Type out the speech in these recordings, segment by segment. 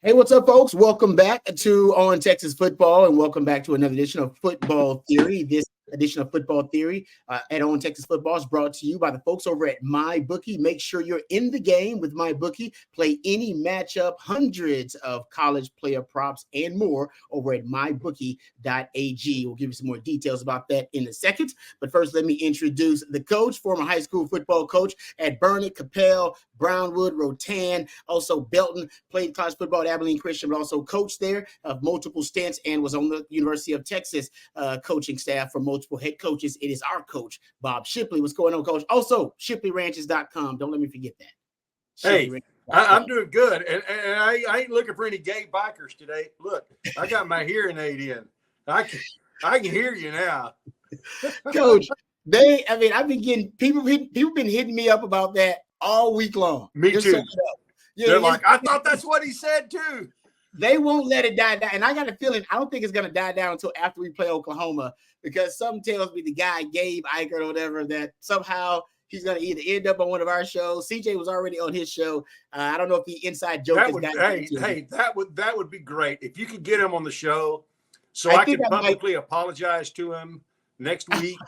Hey, what's up, folks? Welcome back to On Texas Football, and welcome back to another edition of Football Theory. This edition of Football Theory at On Texas Football is brought to you by the folks over at MyBookie. Make sure you're in the game with MyBookie. Play any matchup, hundreds of college player props and more over at mybookie.ag. We'll give you some more details about that in a second. But first, let me introduce the coach, former high school football coach at Burnett, Capel, Brownwood, Rotan, also Belton, played college football at Abilene Christian, but also coached there of multiple stints and was on the University of Texas coaching staff for multiple head coaches. It is our coach, Bob Shipley. What's going on, Coach? Also, ShipleyRanches.com. Don't let me forget that. Hey, I'm doing good, and I ain't looking for any gay bikers today. Look, I got my hearing aid in. I can hear you now. Coach, I've been getting people been hitting me up about that all week long. Me too. They're like, I thought that's what he said too. They won't let it die down. And I got a feeling, I don't think it's going to die down until after we play Oklahoma, because something tells me the guy, Gabe Eicher or whatever, that somehow he's going to either end up on one of our shows. CJ was already on his show. I don't know if the inside joke is that would be great. If you could get him on the show so I could publicly apologize to him next week,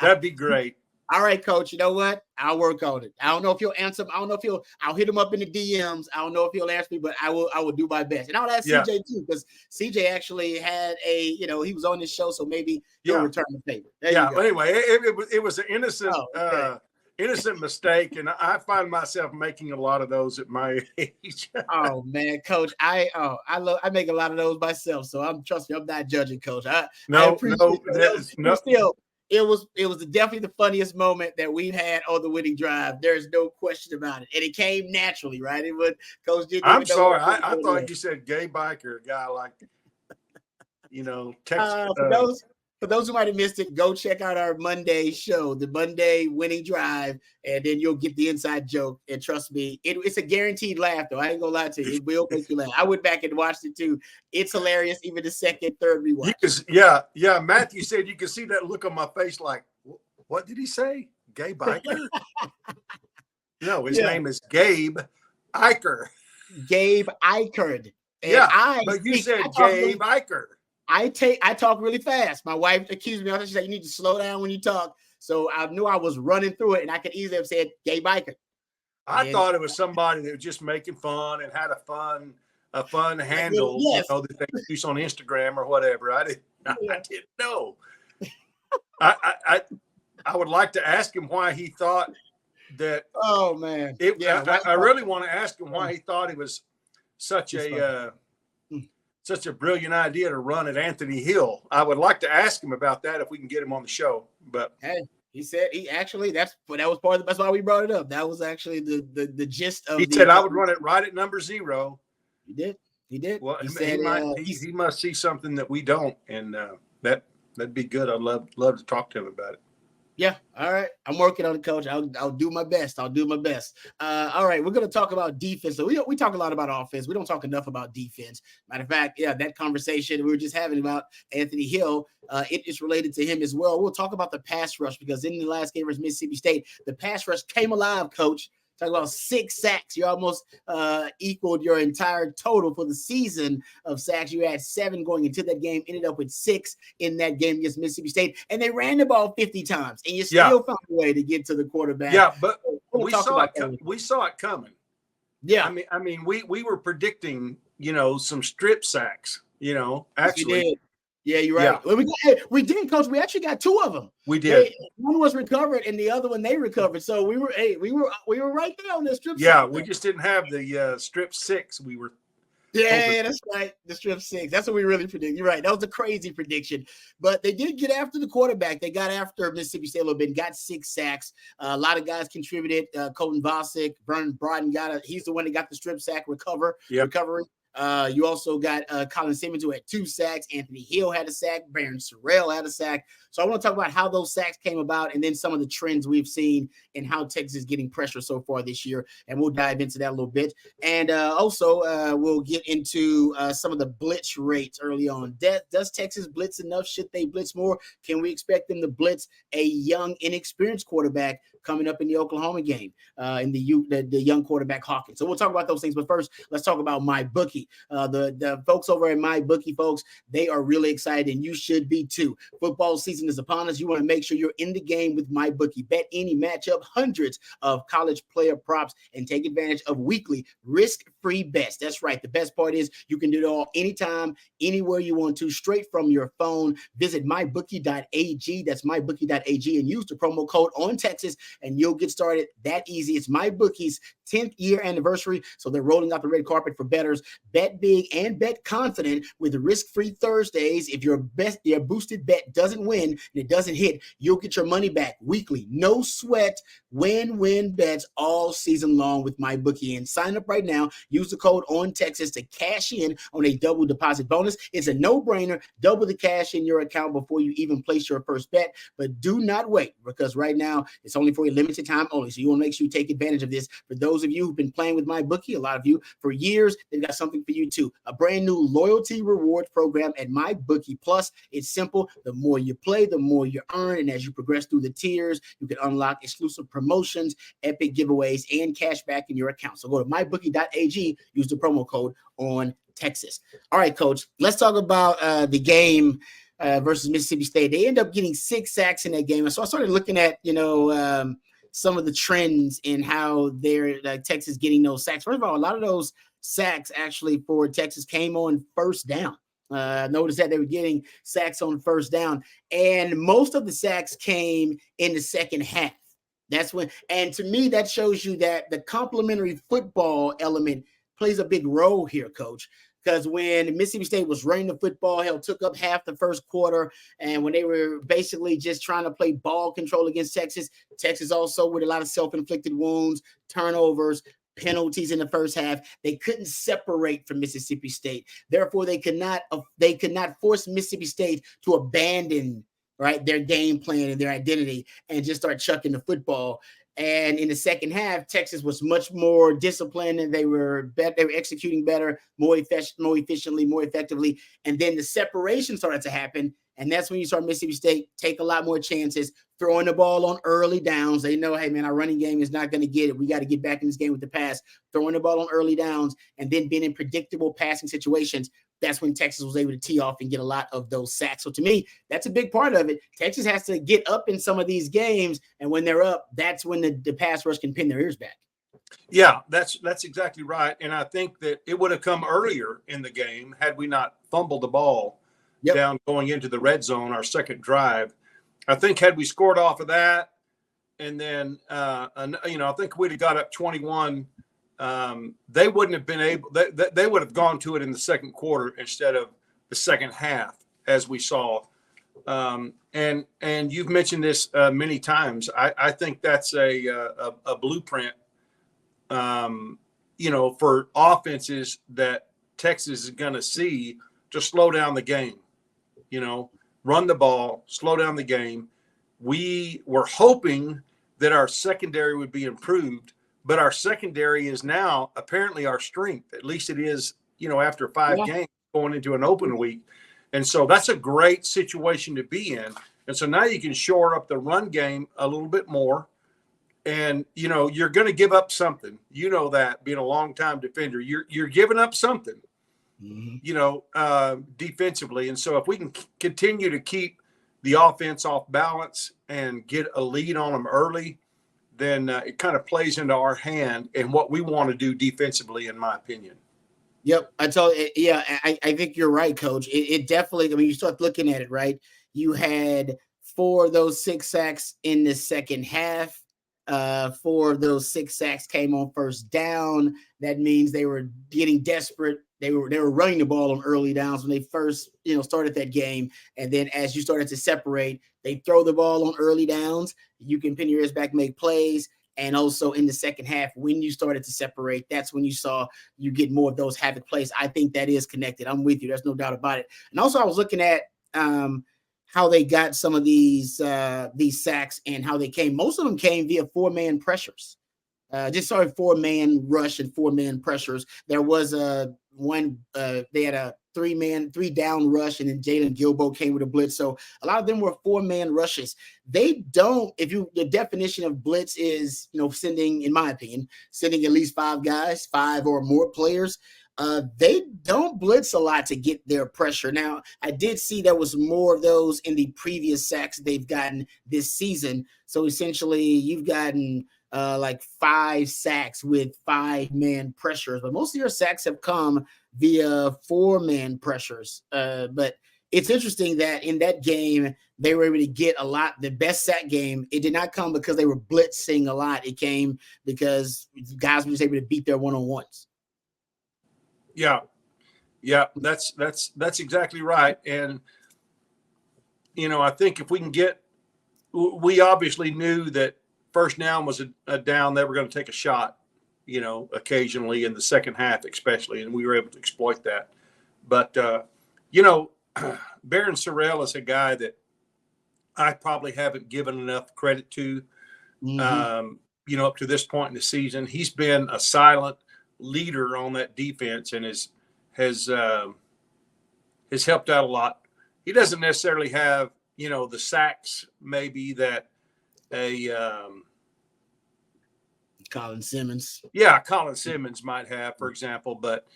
that'd be great. All right, Coach. You know what? I'll work on it. I don't know if he'll answer. I don't know if I'll hit him up in the DMs. I don't know if he'll answer me, but I will do my best. And I'll ask CJ too, because CJ actually had he was on this show, so maybe he'll return the favor. Well, anyway, it was an innocent, innocent mistake, and I find myself making a lot of those at my age. Oh man, Coach, I make a lot of those myself, so trust me, I'm not judging, Coach. It was definitely the funniest moment that we've had on the winning drive. There's no question about it. And it came naturally, right? It would Coach didn't. I'm sorry. I thought you said gay biker, a guy like, Texas. For those who might have missed it, go check out our Monday show, the Monday winning drive, and then you'll get the inside joke. And trust me, it's a guaranteed laugh, though. I ain't gonna lie to you. It will make you laugh. I went back and watched it too. It's hilarious, even the second, third rewatch. Matthew said you can see that look on my face like, what did he say? Gay biker? No, his name is Gabe Eicher. Gabe Eichard. But you said Gabe Eicher. I talk really fast. My wife accused me of it. She said, you need to slow down when you talk. So I knew I was running through it, and I could easily have said Gay Biker. I thought it was somebody that was just making fun and had a fun handle, that they use on Instagram or whatever. I didn't know. I would like to ask him why he thought that. Oh man. I really want to ask him why he thought it was such a brilliant idea to run at Anthony Hill. I would like to ask him about that if we can get him on the show. But hey, he said that was part of that's why we brought it up. That was actually the gist of. He said I would run it right at number 0. He did. Well, he must see something that we don't, and that'd be good. I'd love to talk to him about it. Yeah. All right. I'm working on it, Coach. I'll do my best. All right. We're going to talk about defense. So we talk a lot about offense. We don't talk enough about defense. Matter of fact, that conversation we were just having about Anthony Hill, it is related to him as well. We'll talk about the pass rush, because in the last game versus Mississippi State, the pass rush came alive, Coach. Talk about 6 sacks. You almost equaled your entire total for the season of sacks. You had 7 going into that game, ended up with 6 in that game against Mississippi State. And they ran the ball 50 times, and you still found a way to get to the quarterback. Yeah, but we saw it coming. Yeah. I mean, we were predicting, some strip sacks, actually. Yeah, you're right. Yeah. We did, Coach. We actually got 2 of them. We did. One was recovered, and the other one they recovered. So we were right there on the strip. Yeah, we just didn't have the strip 6. We were. Yeah, that's right. The strip 6. That's what we really predicted. You're right. That was a crazy prediction. But they did get after the quarterback. They got after Mississippi State a little bit. Got 6 sacks. A lot of guys contributed. Colton Vosick, Vernon Broughton he's the one that got the strip sack recovery. You also got Colin Simmons, who had 2 sacks. Anthony Hill had a sack. Baron Sorrell had a sack. So I want to talk about how those sacks came about, and then some of the trends we've seen and how Texas is getting pressure so far this year. And we'll dive into that a little bit. And also we'll get into some of the blitz rates early on. Does Texas blitz enough? Should they blitz more? Can we expect them to blitz a young, inexperienced quarterback coming up in the Oklahoma game, in the young quarterback Hawkins. So we'll talk about those things. But first, let's talk about MyBookie. The folks over at MyBookie, folks, they are really excited, and you should be too. Football season is upon us. You want to make sure you're in the game with MyBookie. Bet any matchup, hundreds of college player props, and take advantage of weekly risk-free bets. That's right. The best part is you can do it all anytime, anywhere you want to, straight from your phone. Visit mybookie.ag. That's mybookie.ag, and use the promo code ONTexas, and you'll get started that easy. It's MyBookie's 10th year anniversary, so they're rolling out the red carpet for bettors. Bet big and bet confident with risk-free Thursdays. If your boosted bet doesn't win and it doesn't hit, you'll get your money back weekly. No sweat, win-win bets all season long with MyBookie. And sign up right now. Use the code ONTexas to cash in on a double deposit bonus. It's a no-brainer. Double the cash in your account before you even place your first bet. But do not wait, because right now it's only for a limited time only. So you want to make sure you take advantage of this. For those of you who've been playing with MyBookie, a lot of you for years, they've got something for you too. A brand new loyalty rewards program at MyBookie Plus. It's simple. The more you play, the more you earn. And as you progress through the tiers, you can unlock exclusive promotions, epic giveaways, and cash back in your account. So go to mybookie.ag, use the promo code ONTexas. All right, Coach, let's talk about the game versus Mississippi State. They end up getting 6 sacks in that game. And so I started looking at, some of the trends in how they're Texas getting those sacks. First of all, a lot of those sacks actually for Texas came on first down. Notice that they were getting sacks on first down, and most of the sacks came in the second half. That's when, and to me, that shows you that the complementary football element plays a big role here, Coach. Because when Mississippi State was running the football, took up half the first quarter, and when they were basically just trying to play ball control against Texas, Texas also with a lot of self-inflicted wounds, turnovers, penalties in the first half, they couldn't separate from Mississippi State. Therefore, they could not force Mississippi State to abandon their game plan and their identity and just start chucking the football. And in the second half, Texas was much more disciplined, and they were executing better, more efficiently, more effectively. And then the separation started to happen. And that's when you saw Mississippi State take a lot more chances, throwing the ball on early downs. They know, hey, man, our running game is not going to get it. We got to get back in this game with the pass, throwing the ball on early downs, and then being in predictable passing situations. That's when Texas was able to tee off and get a lot of those sacks. So to me, that's a big part of it. Texas has to get up in some of these games, and when they're up, that's when the pass rush can pin their ears back. Yeah, that's exactly right. And I think that it would have come earlier in the game had we not fumbled the ball down going into the red zone, our second drive. I think had we scored off of that, and then I think we'd have got up 21. They wouldn't have been able. They would have gone to it in the second quarter instead of the second half, as we saw. And you've mentioned this many times. I think that's a blueprint, for offenses that Texas is going to see to slow down the game. Run the ball, slow down the game. We were hoping that our secondary would be improved, but our secondary is now apparently our strength. At least it is, after 5 games going into an open week. And so that's a great situation to be in. And so now you can shore up the run game a little bit more. And, you're going to give up something. That being a longtime defender, you're giving up something. Defensively. And so if we can continue to keep the offense off balance and get a lead on them early, then it kind of plays into our hand and what we want to do defensively, in my opinion. Yep. I think you're right, Coach. It definitely, you start looking at it, right? You had 4 of those 6 sacks in the second half. 4 of those 6 sacks came on first down. That means they were getting desperate. They were running the ball on early downs when they first, started that game. And then as you started to separate, they throw the ball on early downs. You can pin your ears back, make plays. And also in the second half, when you started to separate, that's when you saw you get more of those havoc plays. I think that is connected. I'm with you. There's no doubt about it. And also I was looking at how they got some of these sacks and how they came. Most of them came via 4-man pressures. Just sorry, 4-man rush and 4-man pressures. There was they had a 3-down rush, and then Jalen Gilbo came with a blitz. So a lot of them were 4-man rushes. They don't, the definition of blitz is, sending, in my opinion, sending at least 5 guys, 5 or more players. They don't blitz a lot to get their pressure. Now, I did see there was more of those in the previous sacks they've gotten this season. So essentially, you've gotten like 5 sacks with 5-man pressures, but most of your sacks have come via 4-man pressures. But it's interesting that in that game, they were able to get a lot. The best sack game, it did not come because they were blitzing a lot. It came because guys were just able to beat their one-on-ones. Yeah, that's exactly right. And I think if we can we obviously knew that first down was a down they were going to take a shot, occasionally in the second half, especially, and we were able to exploit that. But Barron Sorrell is a guy that I probably haven't given enough credit to, up to this point in the season. He's been a silent leader on that defense and has helped out a lot. He doesn't necessarily have, the sacks maybe that Colin Simmons. Yeah, Colin Simmons might have, for example, but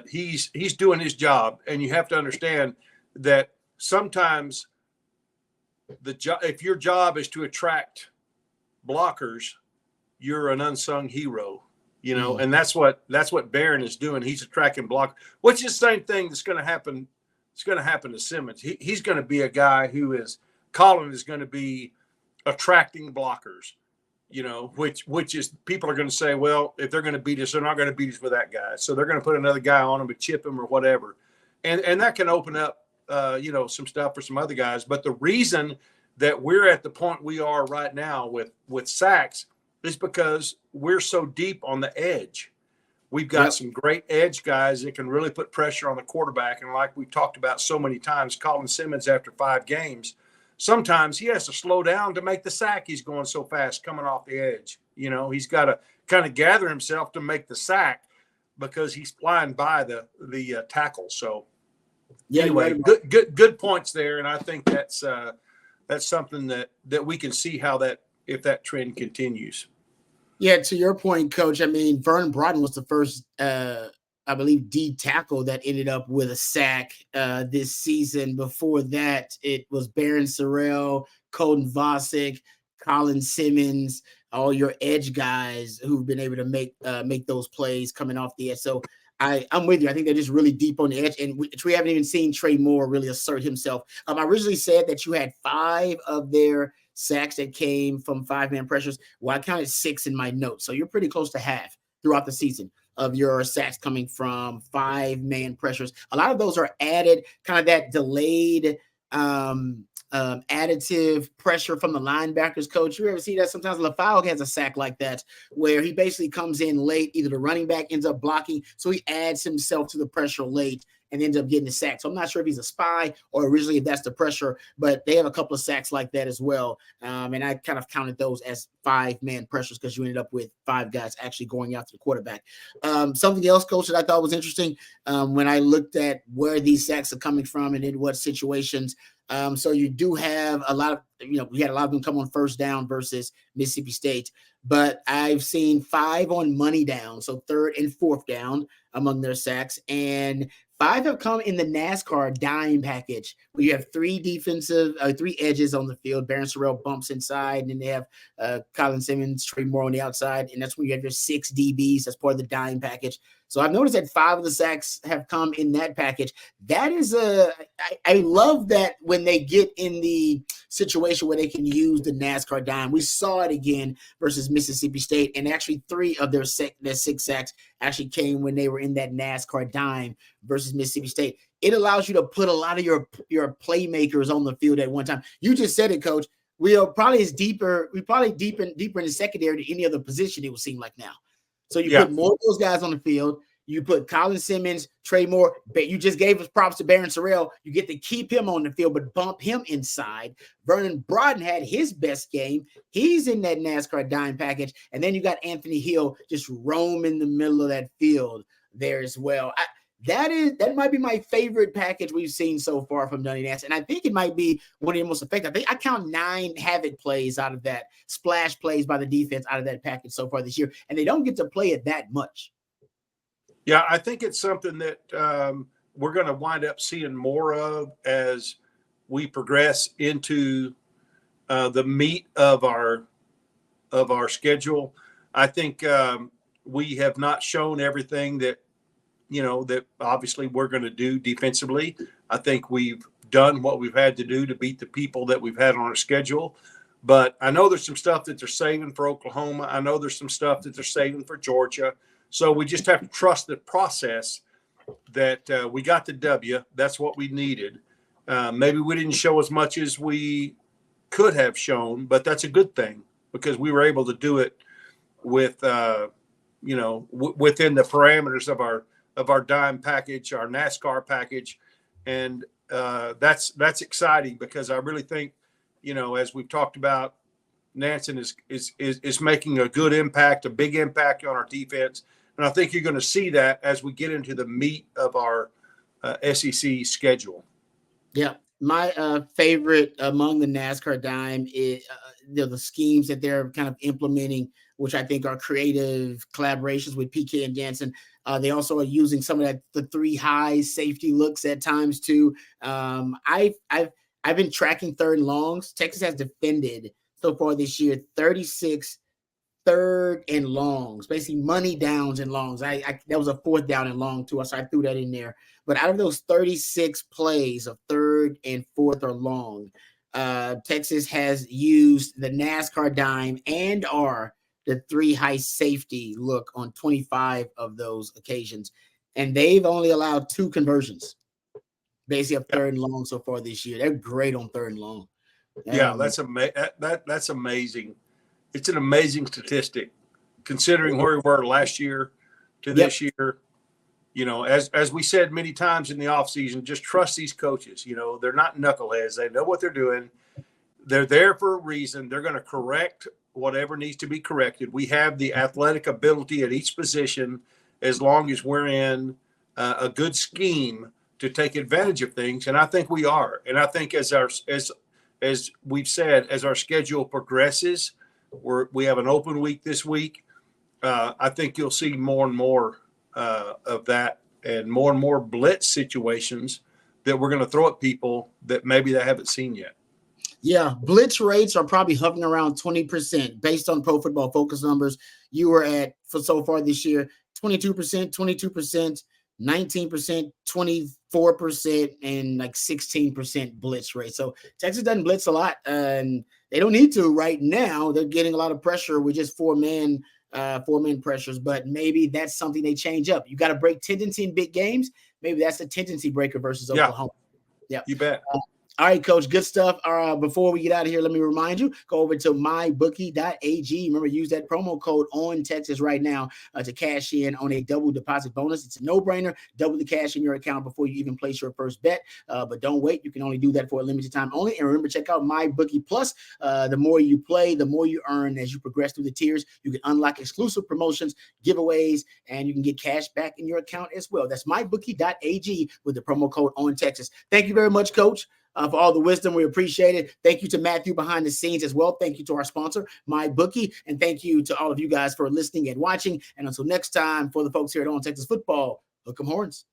he's doing his job, and you have to understand that sometimes if your job is to attract blockers, you're an unsung hero. And that's what Barron is doing. He's attracting block, which is the same thing that's going to happen. It's going to happen to Simmons. He's going to be a guy Colin is going to be attracting blockers, which is people are going to say, well, if they're going to beat us, they're not going to beat us with that guy. So they're going to put another guy on him to chip him or whatever. And that can open up, some stuff for some other guys. But the reason that we're at the point we are right now with sacks is because we're so deep on the edge. We've got some great edge guys that can really put pressure on the quarterback. And like we've talked about so many times, Colin Simmons, after 5 games, sometimes he has to slow down to make the sack. He's going so fast coming off the edge. He's got to kind of gather himself to make the sack because he's flying by the tackle. So anyway, good points there. And I think that's something that we can see if that trend continues. Yeah, to your point, Coach, I mean, Vernon Broughton was the first, I believe, D tackle that ended up with a sack this season. Before that, it was Barron Sorrell, Colton Vosick, Colin Simmons, all your edge guys who've been able to make those plays coming off the edge. So I'm with you. I think they're just really deep on the edge, and we haven't even seen Trey Moore really assert himself. I originally said that you had 5 of their sacks that came from 5-man pressures. Well, I counted 6 in my notes, so you're pretty close to half throughout the season of your sacks coming from 5-man pressures. A lot of those are added, kind of that delayed additive pressure from the linebackers. Coach, you ever see that? Sometimes LaFau has a sack like that where he basically comes in late. Either the running back ends up blocking, so he adds himself to the pressure late and ends up getting the sack. So I'm not sure if he's a spy or originally if that's the pressure, but they have a couple of sacks like that as well. And I kind of counted those as 5-man pressures because you ended up with 5 guys actually going after the quarterback. Something else, Coach, that I thought was interesting when I looked at where these sacks are coming from and in what situations. So you do have a lot of, we had a lot of them come on first down versus Mississippi State, but I've seen 5 on money down, so 3rd and 4th down among their sacks, and 5 have come in the NASCAR dime package where you have 3 edges on the field. Barron Sorrell bumps inside, and then they have Colin Simmons, Trey Moore on the outside, and that's when you have your 6 DBs. That's part of the dime package. So I've noticed that 5 of the sacks have come in that package. That is I love that when they get in the situation where they can use the NASCAR dime. We saw it again versus Mississippi State, and actually 3 of their 6 sacks actually came when they were in that NASCAR dime versus Mississippi State. It allows you to put a lot of your playmakers on the field at one time. You just said it, Coach. We are probably deeper in the secondary than any other position, it would seem like now. So you put more of those guys on the field. You put Colin Simmons, Trey Moore, but you just gave us props to Barron Sorrell. You get to keep him on the field, but bump him inside. Vernon Broughton had his best game. He's in that NASCAR dime package. And then you got Anthony Hill just roaming the middle of that field there as well. That might be my favorite package we've seen so far from Dunny Nance. And I think it might be one of the most effective. I count 9 havoc plays out of that, splash plays by the defense out of that package so far this year. And they don't get to play it that much. Yeah, I think it's something that we're going to wind up seeing more of as we progress into the meat of our schedule. I think we have not shown everything that obviously we're going to do defensively. I think we've done what we've had to do to beat the people that we've had on our schedule. But I know there's some stuff that they're saving for Oklahoma. I know there's some stuff that they're saving for Georgia. So we just have to trust the process that we got the W. That's what we needed. Maybe we didn't show as much as we could have shown, but that's a good thing because we were able to do it with, within the parameters of our dime package, our NASCAR package. And that's exciting because I really think, as we've talked about, Nansen is making a good impact, a big impact on our defense. And I think you're going to see that as we get into the meat of our SEC schedule. Yeah. My favorite among the NASCAR dime is the schemes that they're kind of implementing, which I think are creative collaborations with PK and Jansen. They also are using some of the 3 high safety looks at times too. I've been tracking third and longs. Texas has defended so far this year 36 third and longs, basically money downs and longs. That was a 4th down and long too, so I threw that in there. But out of those 36 plays of 3rd and 4th or long, Texas has used the NASCAR dime and the 3 high safety look on 25 of those occasions. And they've only allowed 2 conversions, basically of 3rd and long so far this year. They're great on 3rd and long. Yeah, that's amazing. It's an amazing statistic considering where we were last year to this year. As we said many times in the offseason, just trust these coaches. They're not knuckleheads. They know what they're doing. They're there for a reason. They're going to correct whatever needs to be corrected. We have the athletic ability at each position as long as we're in a good scheme to take advantage of things. And I think we are. And I think as we've said, as our schedule progresses, we have an open week this week. I think you'll see more and more of that and more blitz situations that we're going to throw at people that maybe they haven't seen yet. Yeah, blitz rates are probably hovering around 20% based on Pro Football Focus numbers. You were at, for so far this year, 22%, 19%, 24%, and like 16% blitz rate. So Texas doesn't blitz a lot, and they don't need to right now. They're getting a lot of pressure with just four-man pressures, but maybe that's something they change up. You got to break tendency in big games. Maybe that's the tendency breaker versus Oklahoma. Yeah, you bet. All right, Coach, good stuff. Before we get out of here, let me remind you, go over to mybookie.ag. Remember, use that promo code ONTexas right now to cash in on a double deposit bonus. It's a no-brainer. Double the cash in your account before you even place your first bet. But don't wait. You can only do that for a limited time only. And remember, check out MyBookie Plus. The more you play, the more you earn as you progress through the tiers. You can unlock exclusive promotions, giveaways, and you can get cash back in your account as well. That's mybookie.ag with the promo code ONTexas. Thank you very much, Coach. For all the wisdom. We appreciate it. Thank you to Matthew behind the scenes as well. Thank you to our sponsor, MyBookie. And thank you to all of you guys for listening and watching. And until next time, for the folks here at On Texas Football, hook 'em horns.